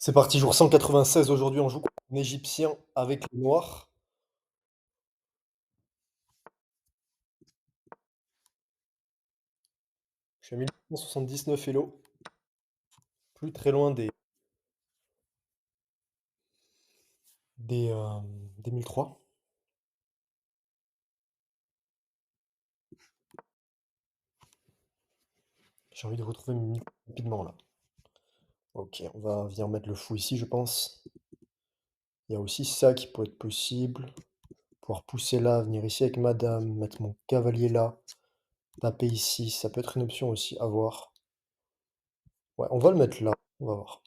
C'est parti, jour 196. Aujourd'hui, on joue contre un Égyptien avec les Noirs. Je suis à 1179 Elo, plus très loin des 1003. J'ai envie de retrouver mes micros rapidement là. Ok, on va venir mettre le fou ici, je pense. Il y a aussi ça qui peut être possible. Pouvoir pousser là, venir ici avec madame, mettre mon cavalier là, taper ici. Ça peut être une option aussi, à voir. Ouais, on va le mettre là, on va voir.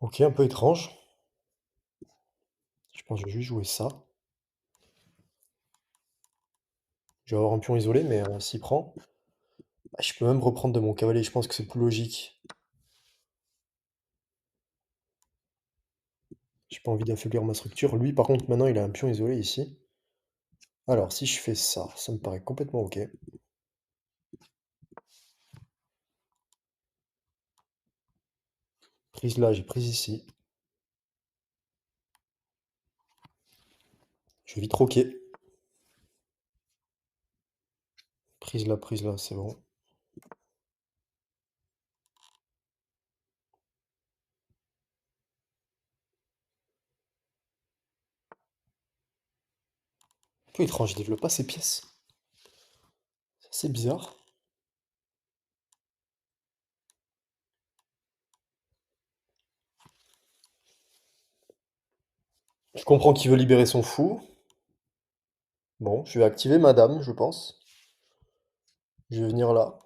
Ok, un peu étrange. Je pense que je vais juste jouer ça. Je vais avoir un pion isolé, mais s'il prend. Ah, je peux même reprendre de mon cavalier, je pense que c'est plus logique. J'ai pas envie d'affaiblir ma structure. Lui, par contre, maintenant, il a un pion isolé ici. Alors, si je fais ça, ça me paraît complètement ok. Prise là, j'ai prise ici. Je vais vite roquer. Prise là, c'est bon. Un peu étrange, il développe pas ses pièces. C'est bizarre. Je comprends qu'il veut libérer son fou. Bon, je vais activer madame, je pense. Je vais venir là.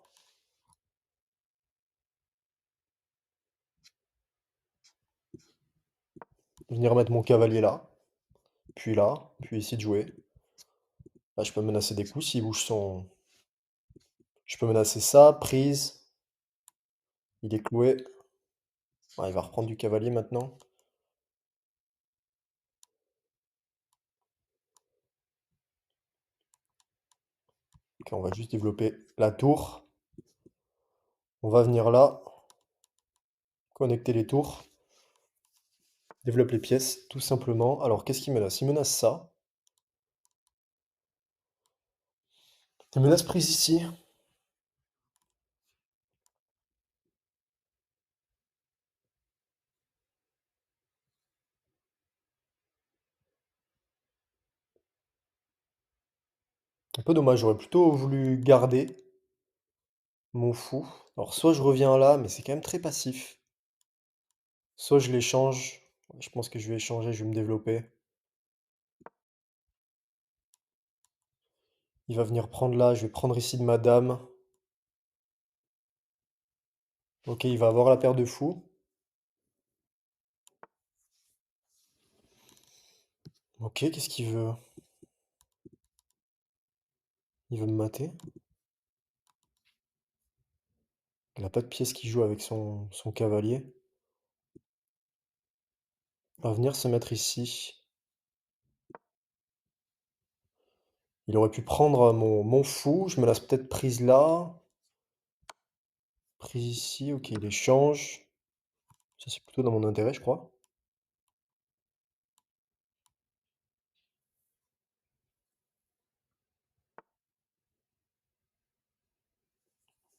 Venir mettre mon cavalier là, puis essayer de jouer. Là, je peux menacer des coups s'il bouge son... Je peux menacer ça, prise. Il est cloué. Ah, il va reprendre du cavalier maintenant. Ok, on va juste développer la tour. On va venir là, connecter les tours, développer les pièces, tout simplement. Alors, qu'est-ce qu'il menace? Il menace ça. Il menace prise ici. Un peu dommage, j'aurais plutôt voulu garder mon fou. Alors, soit je reviens là, mais c'est quand même très passif. Soit je l'échange. Je pense que je vais échanger, je vais me développer. Il va venir prendre là, je vais prendre ici de ma dame. Ok, il va avoir la paire de fous. Ok, qu'est-ce qu'il veut? Il veut me mater. Il n'a pas de pièce qui joue avec son cavalier. Il va venir se mettre ici. Il aurait pu prendre mon fou. Je me laisse peut-être prise là. Prise ici. Ok, il échange. Ça, c'est plutôt dans mon intérêt, je crois.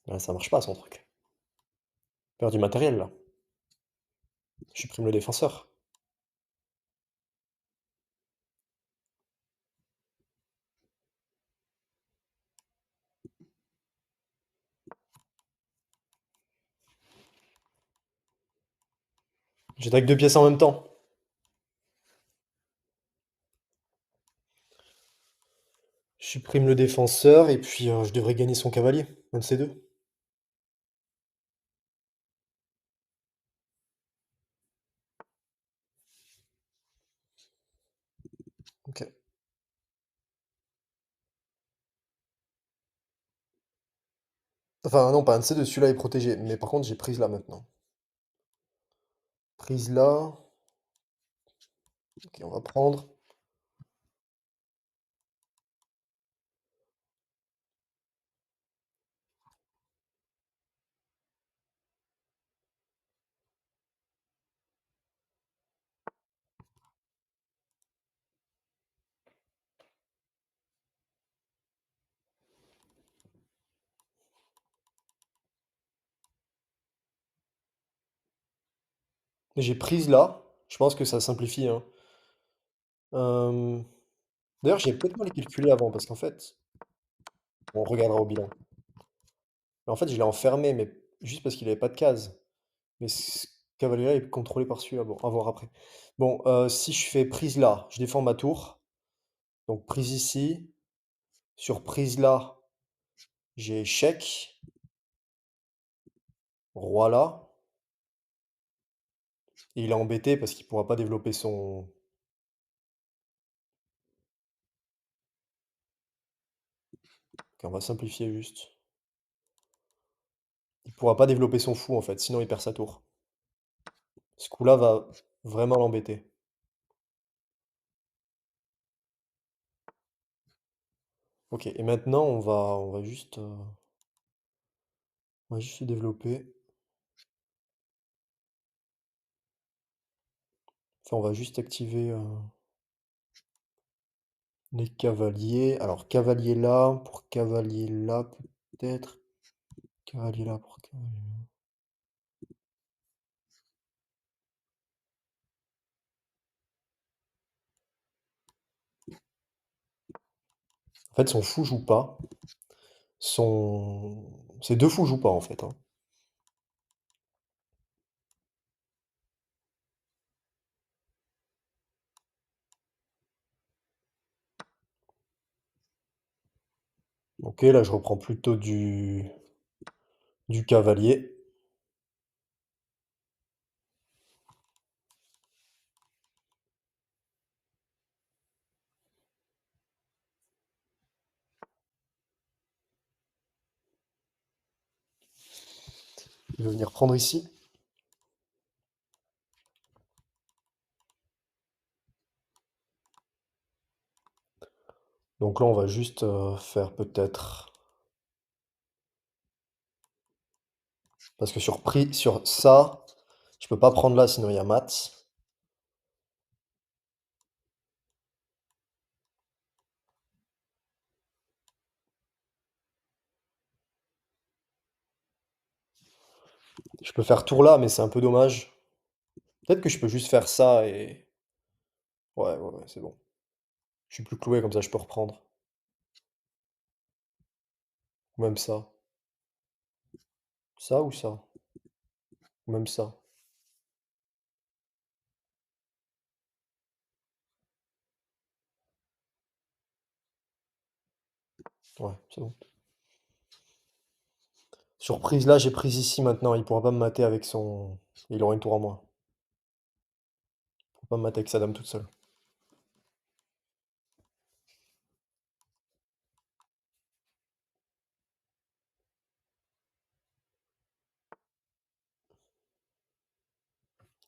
Ouais, ça marche pas, son truc. Perd du matériel, là. Je supprime le défenseur. J'attaque deux pièces en même temps. Je supprime le défenseur et puis je devrais gagner son cavalier. Un de ces deux. Ok. Enfin, non, pas un de ces deux. Celui-là est protégé. Mais par contre, j'ai prise là maintenant. Prise là. Ok, on va prendre. J'ai prise là. Je pense que ça simplifie, hein. Hem, D'ailleurs, j'ai peut-être mal calculé avant parce qu'en fait, on regardera au bilan. Mais en fait, je l'ai enfermé, mais juste parce qu'il avait pas de case. Mais ce cavalier-là est contrôlé par celui-là. Bon, à voir après. Bon, si je fais prise là, je défends ma tour. Donc prise ici. Sur prise là, j'ai échec. Roi là. Et il est embêté parce qu'il pourra pas développer son. Ok, on va simplifier juste. Il pourra pas développer son fou en fait, sinon il perd sa tour. Ce coup-là va vraiment l'embêter. Ok, et maintenant on va juste se développer. Enfin, on va juste activer les cavaliers. Alors, cavalier là, peut-être. Cavalier là pour cavalier là. En fait, son fou joue pas. Son... Ses deux fous jouent pas en fait, hein. Ok, là je reprends plutôt du cavalier. Je vais venir prendre ici. Donc là, on va juste faire peut-être. Parce que sur ça, je peux pas prendre là, sinon il y a mat. Je peux faire tour là, mais c'est un peu dommage. Peut-être que je peux juste faire ça et. Ouais, ouais, ouais, c'est bon. Je suis plus cloué, comme ça je peux reprendre. Ou même ça. Ça ou ça? Ou même ça. Ouais, c'est bon. Surprise là, j'ai prise ici maintenant. Il pourra pas me mater avec son. Il aura une tour en moins. Il pourra pas me mater avec sa dame toute seule.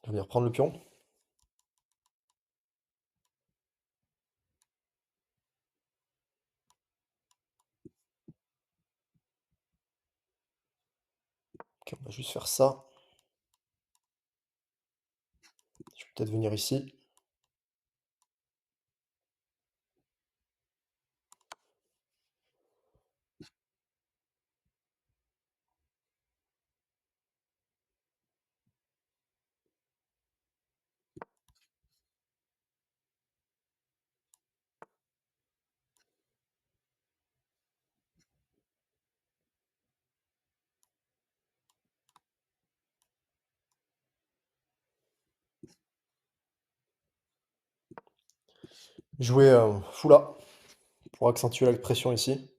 Je vais venir prendre le pion. Ok, on va juste faire ça. Je vais peut-être venir ici. Jouer fou là, pour accentuer la pression ici.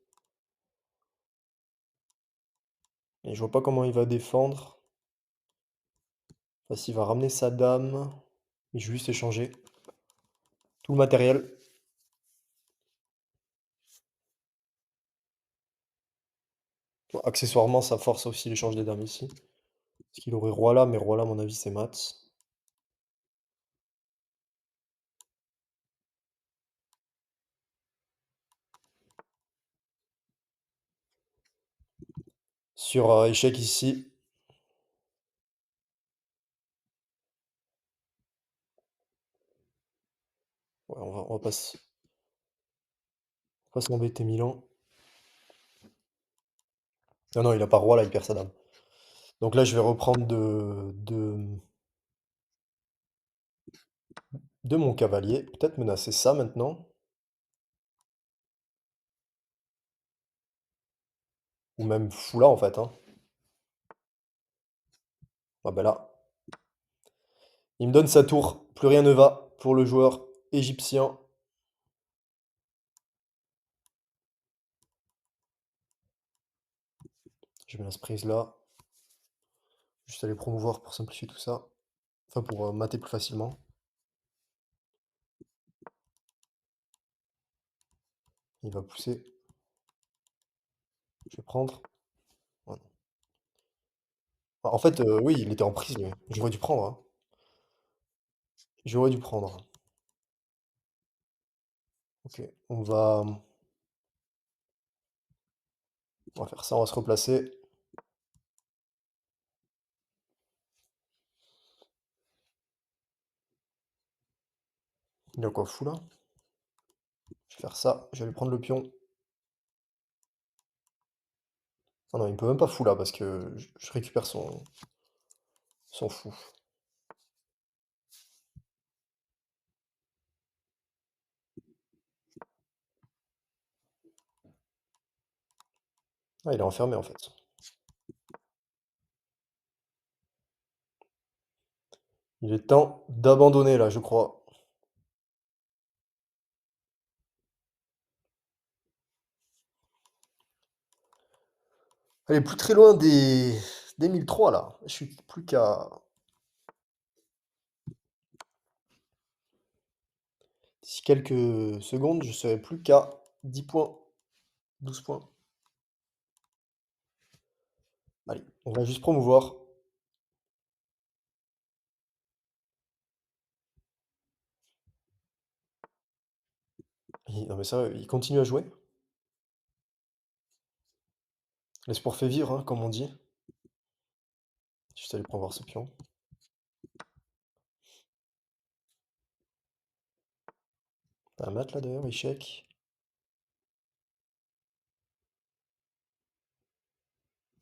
Et je vois pas comment il va défendre. Enfin, s'il va ramener sa dame. Je vais juste échanger tout le matériel. Bon, accessoirement, ça force aussi l'échange des dames ici. Parce qu'il aurait roi là, mais roi là, à mon avis, c'est mat. Sur échec ici. Ouais, on va pas s'embêter Milan. Non, non, il a pas roi là, il perd sa dame. Donc là, je vais reprendre de de mon cavalier. Peut-être menacer ça maintenant. Ou même fou là en fait, hein. Ah bah là, il me donne sa tour. Plus rien ne va pour le joueur égyptien. Je mets la prise là. Juste aller promouvoir pour simplifier tout ça. Enfin pour mater plus facilement. Il va pousser. Je vais prendre. Ouais. Ah, en fait, oui, il était en prise lui. J'aurais dû prendre, hein. J'aurais dû prendre. Ok, on va faire ça, on va se replacer. Il a quoi fou là? Je vais faire ça, je vais lui prendre le pion. Ah non, il me peut même pas fou là parce que je récupère son fou. Ah, il est enfermé en fait. Il est temps d'abandonner là, je crois. Elle est plus très loin des 1003 là. Je suis plus qu'à. D'ici quelques secondes, je serai plus qu'à 10 points, 12 points. Allez, on va juste promouvoir. Non mais ça, il continue à jouer. L'espoir fait vivre, hein, comme on dit. Juste aller promouvoir ce pion. T'as un mat là d'ailleurs, échec.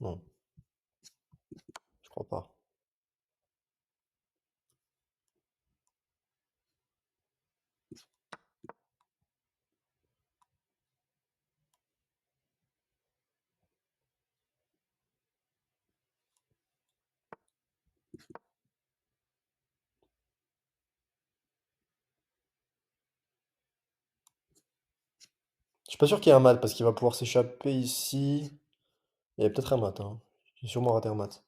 Non, je crois pas. Je suis pas sûr qu'il y ait un mat parce qu'il va pouvoir s'échapper ici. Il y a peut-être un mat, hein. J'ai sûrement raté un mat.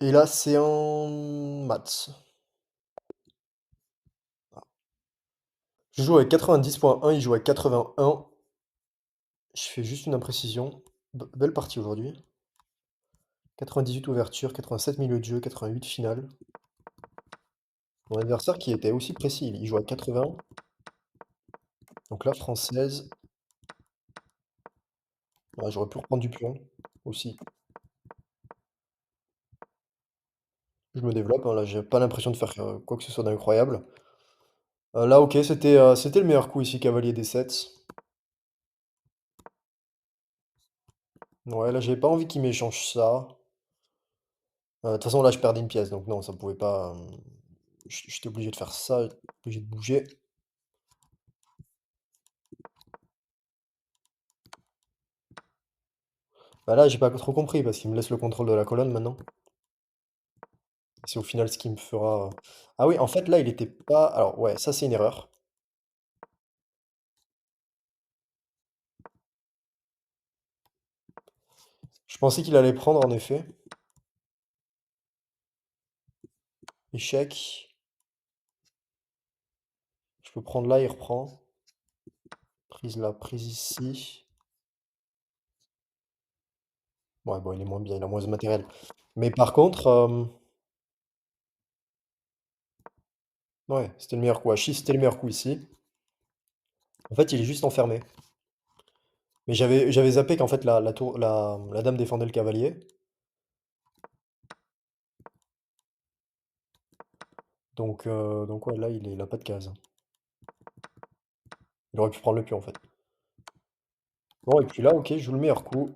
Et là, c'est un mat. Je joue avec 90,1, il joue avec 81. Je fais juste une imprécision. Belle partie aujourd'hui. 98 ouverture, 87 milieu de jeu, 88 finale. Mon adversaire qui était aussi précis, il joue à 80. Donc là, française. Ouais, j'aurais pu reprendre du pion aussi. Je me développe, hein, là, j'ai pas l'impression de faire quoi que ce soit d'incroyable. Là, ok, c'était le meilleur coup ici, cavalier D7. Ouais, là, j'avais pas envie qu'il m'échange ça. De toute façon, là, je perdais une pièce, donc non, ça pouvait pas. J'étais obligé de faire ça, obligé de bouger. Bah là, j'ai pas trop compris parce qu'il me laisse le contrôle de la colonne maintenant. C'est au final ce qui me fera. Ah oui, en fait, là, il était pas. Alors, ouais, ça, c'est une erreur. Je pensais qu'il allait prendre, en effet. Échec. Je peux prendre là, il reprend. Prise là, prise ici. Ouais, bon, il est moins bien, il a moins de matériel. Mais par contre, ouais, c'était le meilleur coup. H6, c'était le meilleur coup ici. En fait, il est juste enfermé. Mais j'avais zappé qu'en fait, la dame défendait le cavalier. Donc ouais, là, il a pas de case. Il aurait pu prendre le pion, en fait. Bon et puis là, OK, je joue le meilleur coup.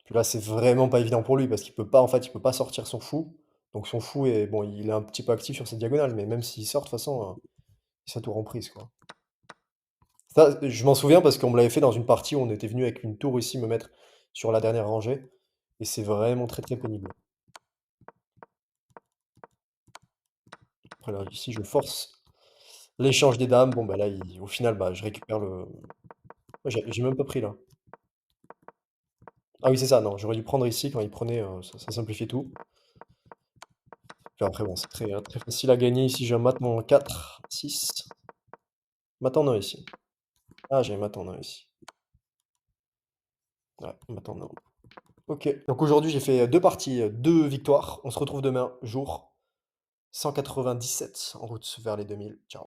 Puis là, c'est vraiment pas évident pour lui parce qu'il peut pas, en fait, il peut pas sortir son fou. Donc son fou est bon, il est un petit peu actif sur cette diagonale, mais même s'il sort, de toute façon, il sa tour en prise, quoi. Ça, je m'en souviens parce qu'on me l'avait fait dans une partie où on était venu avec une tour ici me mettre sur la dernière rangée et c'est vraiment très, très pénible. Après là, ici, je force l'échange des dames. Bon, bah, là, il au final, bah, je récupère le j'ai même pas pris là. Ah oui, c'est ça, non, j'aurais dû prendre ici quand il prenait, ça simplifiait tout. Puis après bon, c'est très, très facile à gagner ici, j'ai un mat en 4, 6. Mat en 1 ici. Ah, j'ai un mat en 1 ici. Ouais, mat en 1. OK, donc aujourd'hui j'ai fait, 2 parties, 2 victoires. On se retrouve demain, jour 197 en route vers les 2000. Ciao.